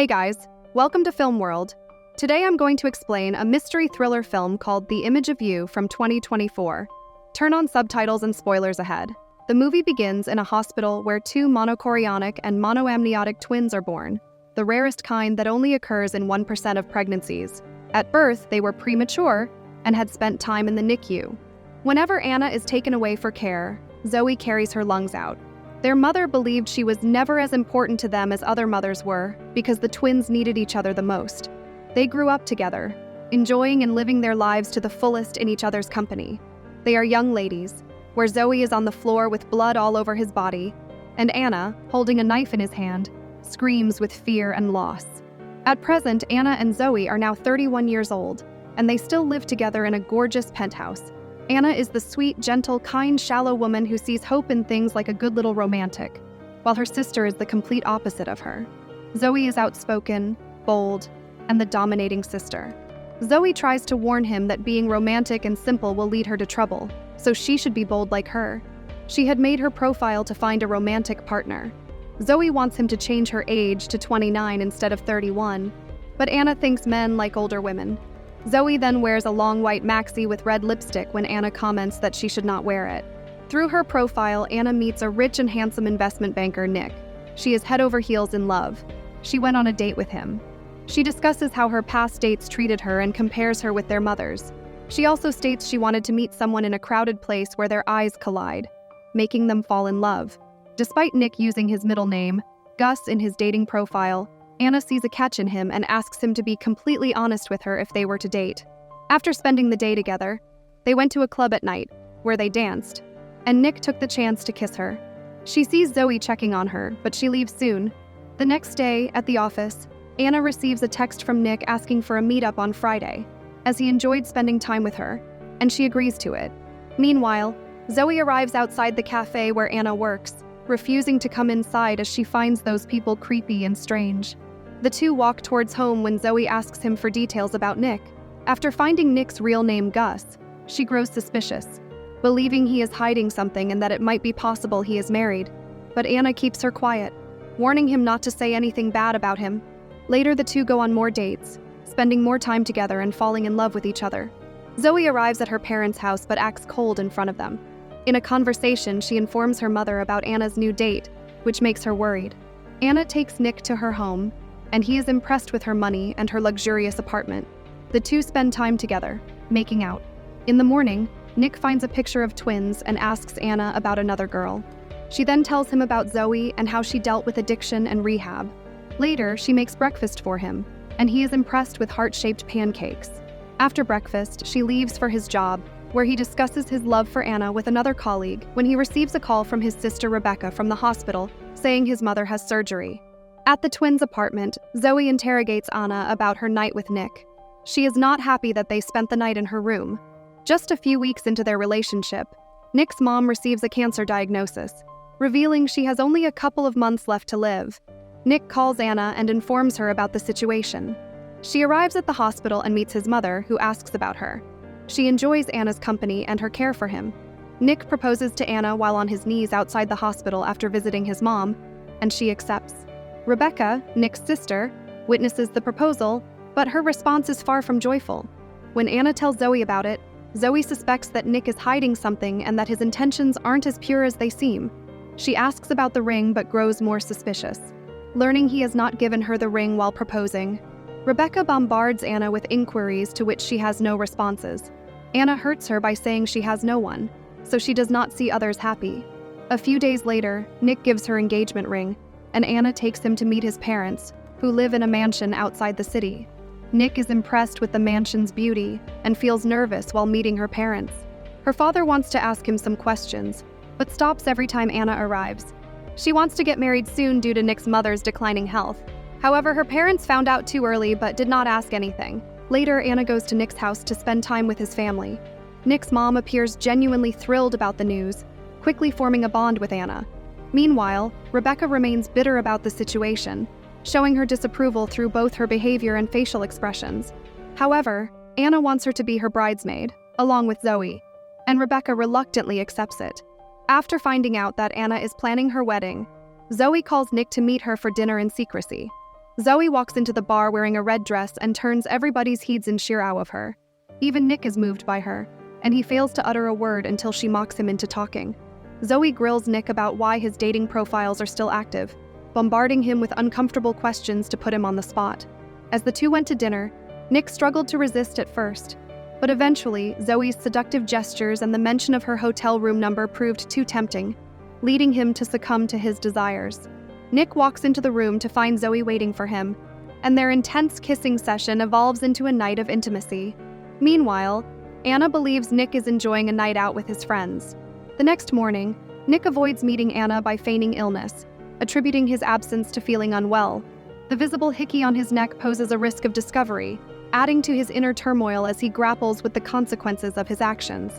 Hey guys, welcome to Film World. Today I'm going to explain a mystery thriller film called The Image of You from 2024. Turn on subtitles and spoilers ahead. The movie begins in a hospital where two monochorionic and monoamniotic twins are born, the rarest kind that only occurs in 1% of pregnancies. At birth, they were premature and had spent time in the NICU. Whenever Anna is taken away for care, Zoe carries her lungs out. Their mother believed she was never as important to them as other mothers were because the twins needed each other the most. They grew up together, enjoying and living their lives to the fullest in each other's company. They are young ladies, where Zoe is on the floor with blood all over his body, and Anna, holding a knife in his hand, screams with fear and loss. At present, Anna and Zoe are now 31 years old, and they still live together in a gorgeous penthouse. Anna is the sweet, gentle, kind, shallow woman who sees hope in things like a good little romantic, while her sister is the complete opposite of her. Zoe is outspoken, bold, and the dominating sister. Zoe tries to warn him that being romantic and simple will lead her to trouble, so she should be bold like her. She had made her profile to find a romantic partner. Zoe wants him to change her age to 29 instead of 31, but Anna thinks men like older women. Zoe then wears a long white maxi with red lipstick when Anna comments that she should not wear it. Through her profile, Anna meets a rich and handsome investment banker, Nick. She is head over heels in love. She went on a date with him. She discusses how her past dates treated her and compares her with their mothers. She also states she wanted to meet someone in a crowded place where their eyes collide, making them fall in love. Despite Nick using his middle name, Gus, in his dating profile, Anna sees a catch in him and asks him to be completely honest with her if they were to date. After spending the day together, they went to a club at night, where they danced, and Nick took the chance to kiss her. She sees Zoe checking on her, but she leaves soon. The next day, at the office, Anna receives a text from Nick asking for a meetup on Friday, as he enjoyed spending time with her, and she agrees to it. Meanwhile, Zoe arrives outside the cafe where Anna works, refusing to come inside as she finds those people creepy and strange. The two walk towards home when Zoe asks him for details about Nick. After finding Nick's real name, Gus, she grows suspicious, believing he is hiding something and that it might be possible he is married. But Anna keeps her quiet, warning him not to say anything bad about him. Later, the two go on more dates, spending more time together and falling in love with each other. Zoe arrives at her parents' house but acts cold in front of them. In a conversation, she informs her mother about Anna's new date, which makes her worried. Anna takes Nick to her home, and he is impressed with her money and her luxurious apartment. The two spend time together, making out. In the morning, Nick finds a picture of twins and asks Anna about another girl. She then tells him about Zoe and how she dealt with addiction and rehab. Later, she makes breakfast for him, and he is impressed with heart-shaped pancakes. After breakfast, she leaves for his job, where he discusses his love for Anna with another colleague when he receives a call from his sister Rebecca from the hospital saying his mother has surgery. At the twins' apartment, Zoe interrogates Anna about her night with Nick. She is not happy that they spent the night in her room. Just a few weeks into their relationship, Nick's mom receives a cancer diagnosis, revealing she has only a couple of months left to live. Nick calls Anna and informs her about the situation. She arrives at the hospital and meets his mother, who asks about her. She enjoys Anna's company and her care for him. Nick proposes to Anna while on his knees outside the hospital after visiting his mom, and she accepts. Rebecca, Nick's sister, witnesses the proposal, but her response is far from joyful. When Anna tells Zoe about it, Zoe suspects that Nick is hiding something and that his intentions aren't as pure as they seem. She asks about the ring but grows more suspicious, learning he has not given her the ring while proposing. Rebecca bombards Anna with inquiries to which she has no responses. Anna hurts her by saying she has no one, so she does not see others happy. A few days later, Nick gives her engagement ring, and Anna takes him to meet his parents, who live in a mansion outside the city. Nick is impressed with the mansion's beauty and feels nervous while meeting her parents. Her father wants to ask him some questions, but stops every time Anna arrives. She wants to get married soon due to Nick's mother's declining health. However, her parents found out too early but did not ask anything. Later, Anna goes to Nick's house to spend time with his family. Nick's mom appears genuinely thrilled about the news, quickly forming a bond with Anna. Meanwhile, Rebecca remains bitter about the situation, showing her disapproval through both her behavior and facial expressions. However, Anna wants her to be her bridesmaid, along with Zoe, and Rebecca reluctantly accepts it. After finding out that Anna is planning her wedding, Zoe calls Nick to meet her for dinner in secrecy. Zoe walks into the bar wearing a red dress and turns everybody's heads in sheer awe of her. Even Nick is moved by her, and he fails to utter a word until she mocks him into talking. Zoe grills Nick about why his dating profiles are still active, bombarding him with uncomfortable questions to put him on the spot. As the two went to dinner, Nick struggled to resist at first, but eventually, Zoe's seductive gestures and the mention of her hotel room number proved too tempting, leading him to succumb to his desires. Nick walks into the room to find Zoe waiting for him, and their intense kissing session evolves into a night of intimacy. Meanwhile, Anna believes Nick is enjoying a night out with his friends. The next morning, Nick avoids meeting Anna by feigning illness, attributing his absence to feeling unwell. The visible hickey on his neck poses a risk of discovery, adding to his inner turmoil as he grapples with the consequences of his actions.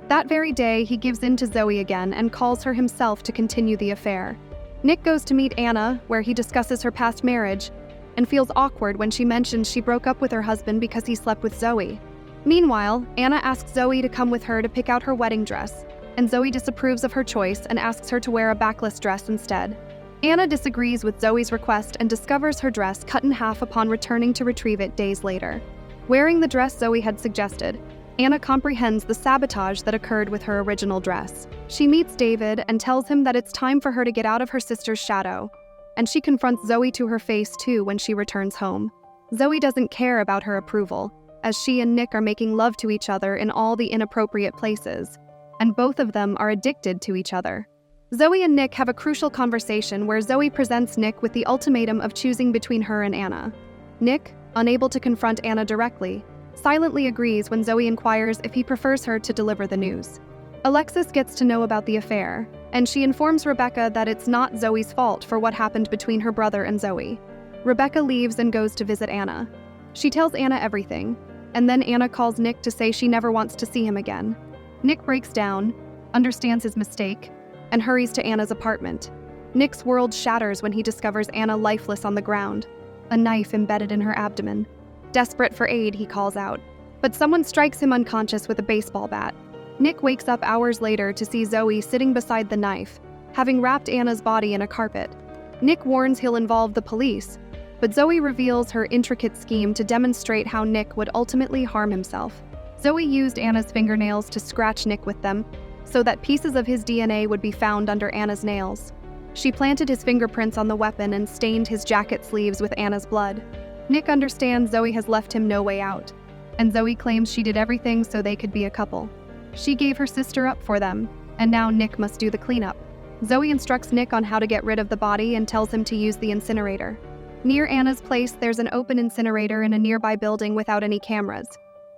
That very day, he gives in to Zoe again and calls her himself to continue the affair. Nick goes to meet Anna, where he discusses her past marriage, and feels awkward when she mentions she broke up with her husband because he slept with Zoe. Meanwhile, Anna asks Zoe to come with her to pick out her wedding dress, and Zoe disapproves of her choice and asks her to wear a backless dress instead. Anna disagrees with Zoe's request and discovers her dress cut in half upon returning to retrieve it days later. Wearing the dress Zoe had suggested, Anna comprehends the sabotage that occurred with her original dress. She meets David and tells him that it's time for her to get out of her sister's shadow, and she confronts Zoe to her face too when she returns home. Zoe doesn't care about her approval, as she and Nick are making love to each other in all the inappropriate places, and both of them are addicted to each other. Zoe and Nick have a crucial conversation where Zoe presents Nick with the ultimatum of choosing between her and Anna. Nick, unable to confront Anna directly, silently agrees when Zoe inquires if he prefers her to deliver the news. Alexis gets to know about the affair, and she informs Rebecca that it's not Zoe's fault for what happened between her brother and Zoe. Rebecca leaves and goes to visit Anna. She tells Anna everything, and then Anna calls Nick to say she never wants to see him again. Nick breaks down, understands his mistake, and hurries to Anna's apartment. Nick's world shatters when he discovers Anna lifeless on the ground, a knife embedded in her abdomen. Desperate for aid, he calls out, but someone strikes him unconscious with a baseball bat. Nick wakes up hours later to see Zoe sitting beside the knife, having wrapped Anna's body in a carpet. Nick warns he'll involve the police, but Zoe reveals her intricate scheme to demonstrate how Nick would ultimately harm himself. Zoe used Anna's fingernails to scratch Nick with them, so that pieces of his DNA would be found under Anna's nails. She planted his fingerprints on the weapon and stained his jacket sleeves with Anna's blood. Nick understands Zoe has left him no way out, and Zoe claims she did everything so they could be a couple. She gave her sister up for them, and now Nick must do the cleanup. Zoe instructs Nick on how to get rid of the body and tells him to use the incinerator. Near Anna's place, there's an open incinerator in a nearby building without any cameras.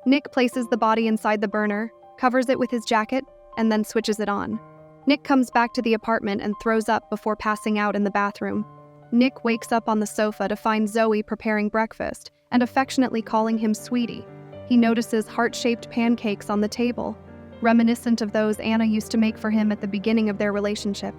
Nick places the body inside the burner, covers it with his jacket, and then switches it on. Nick comes back to the apartment and throws up before passing out in the bathroom. Nick wakes up on the sofa to find Zoe preparing breakfast and affectionately calling him sweetie. He notices heart-shaped pancakes on the table, reminiscent of those Anna used to make for him at the beginning of their relationship.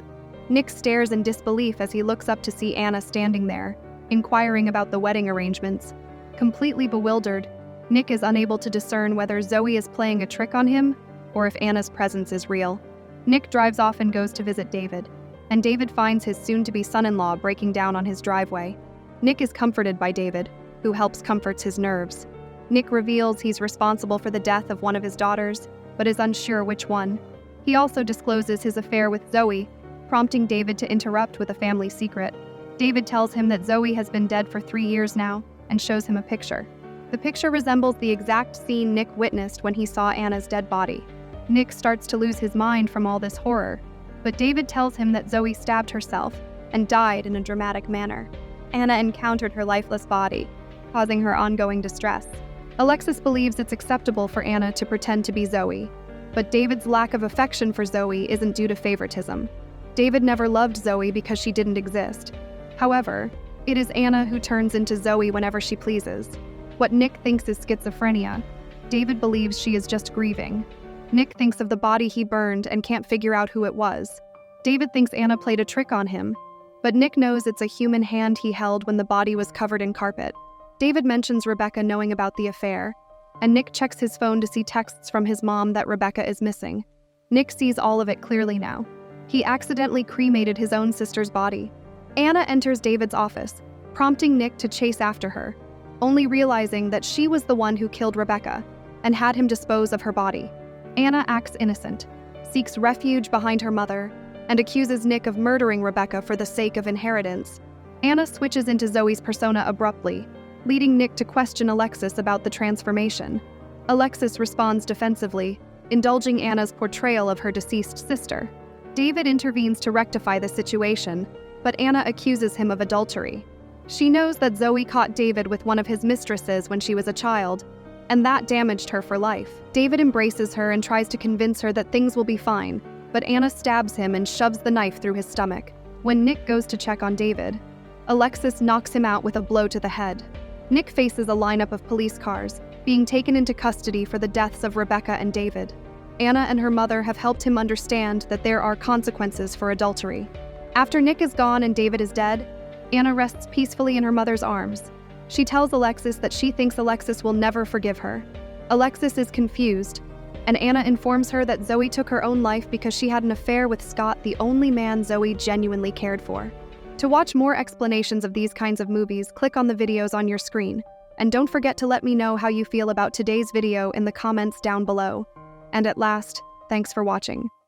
Nick stares in disbelief as he looks up to see Anna standing there, inquiring about the wedding arrangements. Completely bewildered, Nick is unable to discern whether Zoe is playing a trick on him or if Anna's presence is real. Nick drives off and goes to visit David, and David finds his soon-to-be son-in-law breaking down on his driveway. Nick is comforted by David, who helps comforts his nerves. Nick reveals he's responsible for the death of one of his daughters, but is unsure which one. He also discloses his affair with Zoe, prompting David to interrupt with a family secret. David tells him that Zoe has been dead for 3 years now and shows him a picture. The picture resembles the exact scene Nick witnessed when he saw Anna's dead body. Nick starts to lose his mind from all this horror, but David tells him that Zoe stabbed herself and died in a dramatic manner. Anna encountered her lifeless body, causing her ongoing distress. Alexis believes it's acceptable for Anna to pretend to be Zoe, but David's lack of affection for Zoe isn't due to favoritism. David never loved Zoe because she didn't exist. However, it is Anna who turns into Zoe whenever she pleases. What Nick thinks is schizophrenia, David believes she is just grieving. Nick thinks of the body he burned and can't figure out who it was. David thinks Anna played a trick on him, but Nick knows it's a human hand he held when the body was covered in carpet. David mentions Rebecca knowing about the affair, and Nick checks his phone to see texts from his mom that Rebecca is missing. Nick sees all of it clearly now. He accidentally cremated his own sister's body. Anna enters David's office, prompting Nick to chase after her, only realizing that she was the one who killed Rebecca and had him dispose of her body. Anna acts innocent, seeks refuge behind her mother, and accuses Nick of murdering Rebecca for the sake of inheritance. Anna switches into Zoe's persona abruptly, leading Nick to question Alexis about the transformation. Alexis responds defensively, indulging Anna's portrayal of her deceased sister. David intervenes to rectify the situation, but Anna accuses him of adultery. She knows that Zoe caught David with one of his mistresses when she was a child, and that damaged her for life. David embraces her and tries to convince her that things will be fine, but Anna stabs him and shoves the knife through his stomach. When Nick goes to check on David, Alexis knocks him out with a blow to the head. Nick faces a lineup of police cars, being taken into custody for the deaths of Rebecca and David. Anna and her mother have helped him understand that there are consequences for adultery. After Nick is gone and David is dead, Anna rests peacefully in her mother's arms. She tells Alexis that she thinks Alexis will never forgive her. Alexis is confused, and Anna informs her that Zoe took her own life because she had an affair with Scott, the only man Zoe genuinely cared for. To watch more explanations of these kinds of movies, click on the videos on your screen. And don't forget to let me know how you feel about today's video in the comments down below. And at last, thanks for watching.